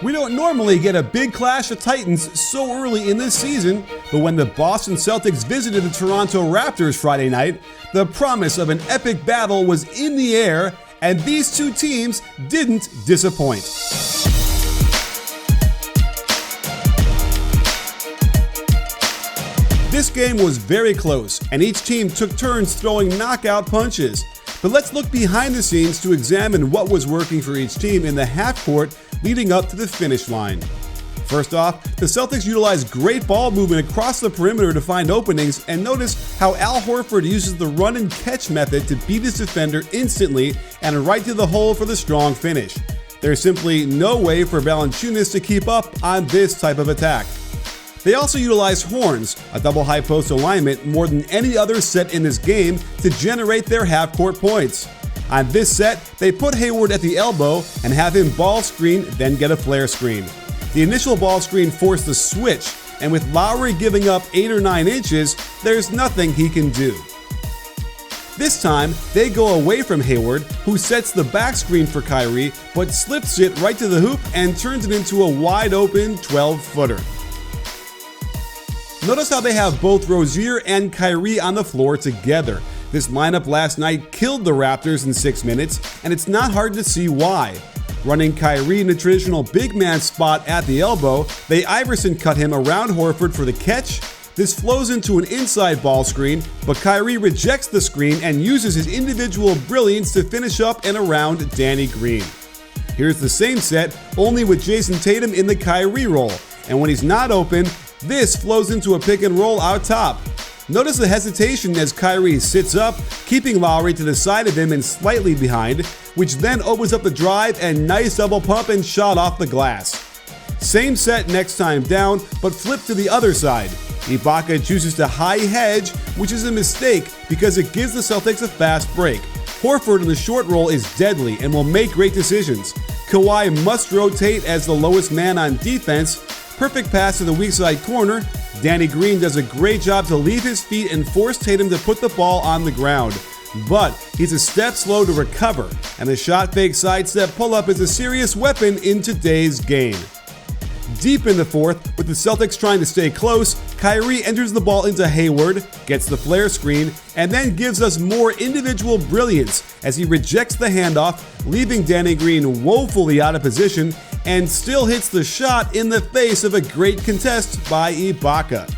We don't normally get a big clash of titans so early in this season, but when the Boston Celtics visited the Toronto Raptors Friday night, the promise of an epic battle was in the air, and these two teams didn't disappoint. This game was very close, and each team took turns throwing knockout punches. But let's look behind the scenes to examine what was working for each team in the half court leading up to the finish line. First off, the Celtics utilized great ball movement across the perimeter to find openings, and notice how Al Horford uses the run and catch method to beat his defender instantly and right to the hole for the strong finish. There's simply no way for Valanciunas to keep up on this type of attack. They also utilized horns, a double high post alignment, more than any other set in this game to generate their half-court points. On this set, they put Hayward at the elbow and have him ball screen, then get a flare screen. The initial ball screen forced the switch, and with Lowry giving up 8 or 9 inches, there's nothing he can do. This time, they go away from Hayward, who sets the back screen for Kyrie, but slips it right to the hoop and turns it into a wide-open 12-footer. Notice how they have both Rozier and Kyrie on the floor together. This lineup last night killed the Raptors in 6 minutes, and it's not hard to see why. Running Kyrie in the traditional big man spot at the elbow, they Iverson cut him around Horford for the catch. This flows into an inside ball screen, but Kyrie rejects the screen and uses his individual brilliance to finish up and around Danny Green. Here's the same set, only with Jason Tatum in the Kyrie role, and when he's not open, this flows into a pick and roll out top. Notice the hesitation as Kyrie sits up, keeping Lowry to the side of him and slightly behind, which then opens up the drive and nice double pump and shot off the glass. Same set next time down, but flip to the other side. Ibaka chooses to high hedge, which is a mistake because it gives the Celtics a fast break. Horford in the short roll is deadly and will make great decisions. Kawhi must rotate as the lowest man on defense. Perfect pass to the weak side corner. Danny Green does a great job to leave his feet and force Tatum to put the ball on the ground. But he's a step slow to recover, and the shot fake sidestep pull-up is a serious weapon in today's game. Deep in the fourth, with the Celtics trying to stay close, Kyrie enters the ball into Hayward, gets the flare screen, and then gives us more individual brilliance as he rejects the handoff, leaving Danny Green woefully out of position, and still hits the shot in the face of a great contest by Ibaka.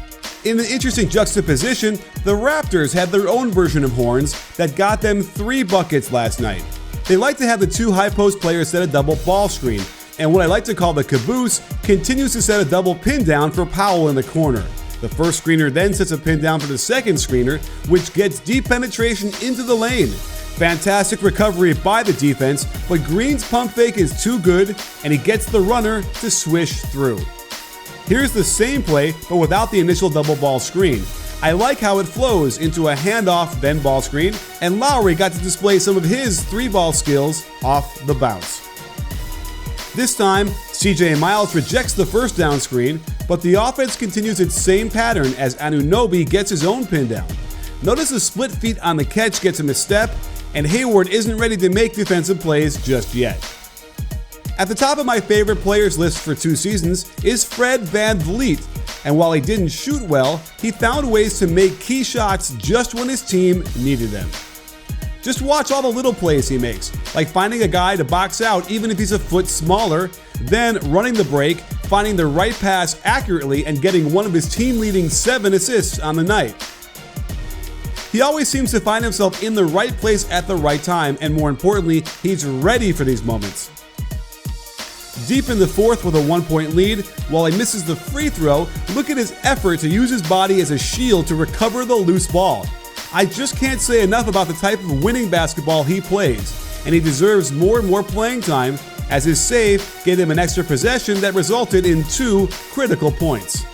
In an interesting juxtaposition, the Raptors had their own version of horns that got them 3 buckets last night. They like to have the 2 high post players set a double ball screen, and what I like to call the caboose continues to set a double pin down for Powell in the corner. The first screener then sets a pin down for the second screener, which gets deep penetration into the lane. Fantastic recovery by the defense, but Green's pump fake is too good, and he gets the runner to swish through. Here's the same play, but without the initial double ball screen. I like how it flows into a handoff, then ball screen, and Lowry got to display some of his 3-ball skills off the bounce. This time, CJ Miles rejects the first down screen, but the offense continues its same pattern as Anunoby gets his own pin down. Notice the split feet on the catch gets him a step, and Hayward isn't ready to make defensive plays just yet. At the top of my favorite players list for 2 seasons is Fred VanVleet, and while he didn't shoot well, he found ways to make key shots just when his team needed them. Just watch all the little plays he makes, like finding a guy to box out even if he's a foot smaller, then running the break, finding the right pass accurately, and getting one of his team-leading 7 assists on the night. He always seems to find himself in the right place at the right time, and more importantly, he's ready for these moments. Deep in the fourth with a 1-point lead, while he misses the free throw, look at his effort to use his body as a shield to recover the loose ball. I just can't say enough about the type of winning basketball he plays, and he deserves more and more playing time, as his save gave him an extra possession that resulted in 2 critical points.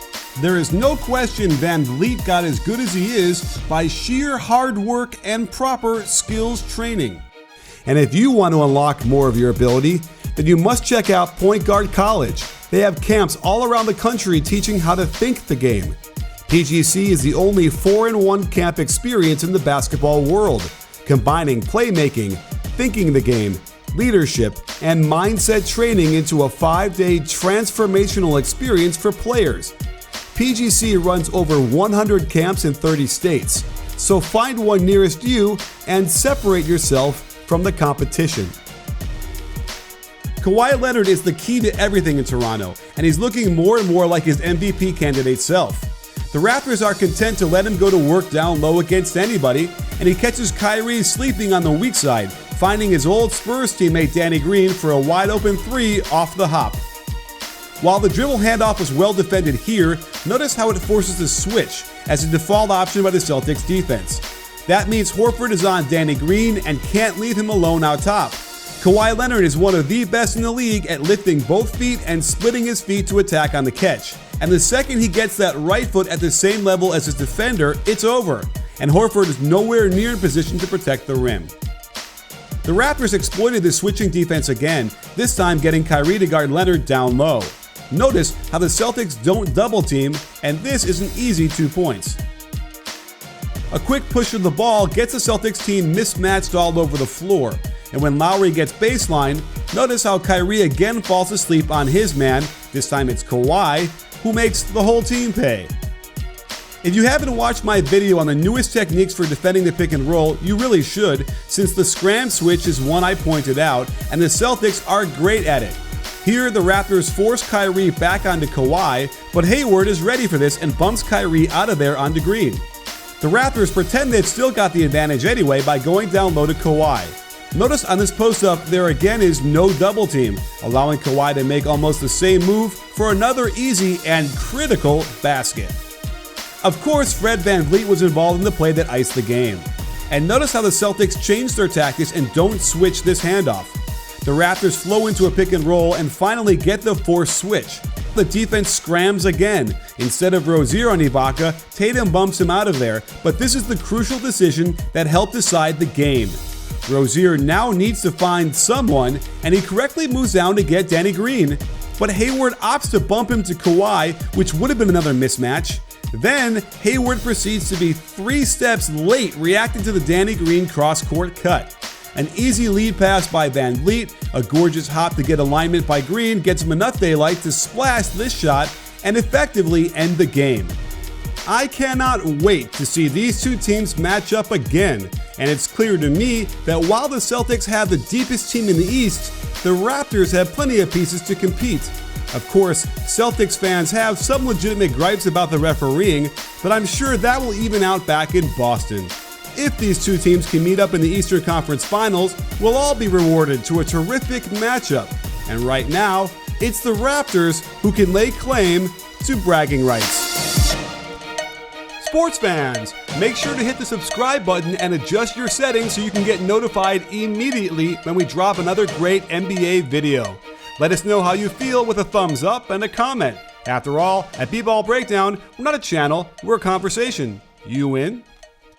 There is no question VanVleet got as good as he is by sheer hard work and proper skills training. And if you want to unlock more of your ability, then you must check out Point Guard College. They have camps all around the country teaching how to think the game. PGC is the only 4-in-1 camp experience in the basketball world, combining playmaking, thinking the game, leadership, and mindset training into a 5-day transformational experience for players. PGC runs over 100 camps in 30 states, so find one nearest you and separate yourself from the competition. Kawhi Leonard is the key to everything in Toronto, and he's looking more and more like his MVP candidate self. The Raptors are content to let him go to work down low against anybody, and he catches Kyrie sleeping on the weak side, finding his old Spurs teammate Danny Green for a wide-open 3 off the hop. While the dribble handoff was well defended here, notice how it forces a switch as a default option by the Celtics defense. That means Horford is on Danny Green and can't leave him alone out top. Kawhi Leonard is one of the best in the league at lifting both feet and splitting his feet to attack on the catch. And the second he gets that right foot at the same level as his defender, it's over. And Horford is nowhere near in position to protect the rim. The Raptors exploited this switching defense again, this time getting Kyrie to guard Leonard down low. Notice how the Celtics don't double team, and this is an easy 2 points. A quick push of the ball gets the Celtics team mismatched all over the floor, and when Lowry gets baseline, notice how Kyrie again falls asleep on his man, this time it's Kawhi, who makes the whole team pay. If you haven't watched my video on the newest techniques for defending the pick and roll, you really should, since the scram switch is one I pointed out, and the Celtics are great at it. Here, the Raptors force Kyrie back onto Kawhi, but Hayward is ready for this and bumps Kyrie out of there onto Green. The Raptors pretend they've still got the advantage anyway by going down low to Kawhi. Notice on this post-up, there again is no double team, allowing Kawhi to make almost the same move for another easy and critical basket. Of course, Fred VanVleet was involved in the play that iced the game. And notice how the Celtics changed their tactics and don't switch this handoff. The Raptors flow into a pick and roll and finally get the forced switch. The defense scrams again. Instead of Rozier on Ibaka, Tatum bumps him out of there, but this is the crucial decision that helped decide the game. Rozier now needs to find someone, and he correctly moves down to get Danny Green, but Hayward opts to bump him to Kawhi, which would have been another mismatch. Then, Hayward proceeds to be 3 steps late reacting to the Danny Green cross-court cut. An easy lead pass by VanVleet, a gorgeous hop to get alignment by Green gets him enough daylight to splash this shot and effectively end the game. I cannot wait to see these two teams match up again, and it's clear to me that while the Celtics have the deepest team in the East, the Raptors have plenty of pieces to compete. Of course, Celtics fans have some legitimate gripes about the refereeing, but I'm sure that will even out back in Boston. If these two teams can meet up in the Eastern Conference Finals, we'll all be rewarded to a terrific matchup. And right now, it's the Raptors who can lay claim to bragging rights. Sports fans, make sure to hit the subscribe button and adjust your settings so you can get notified immediately when we drop another great NBA video. Let us know how you feel with a thumbs up and a comment. After all, at BBallBreakdown, we're not a channel, we're a conversation. You in?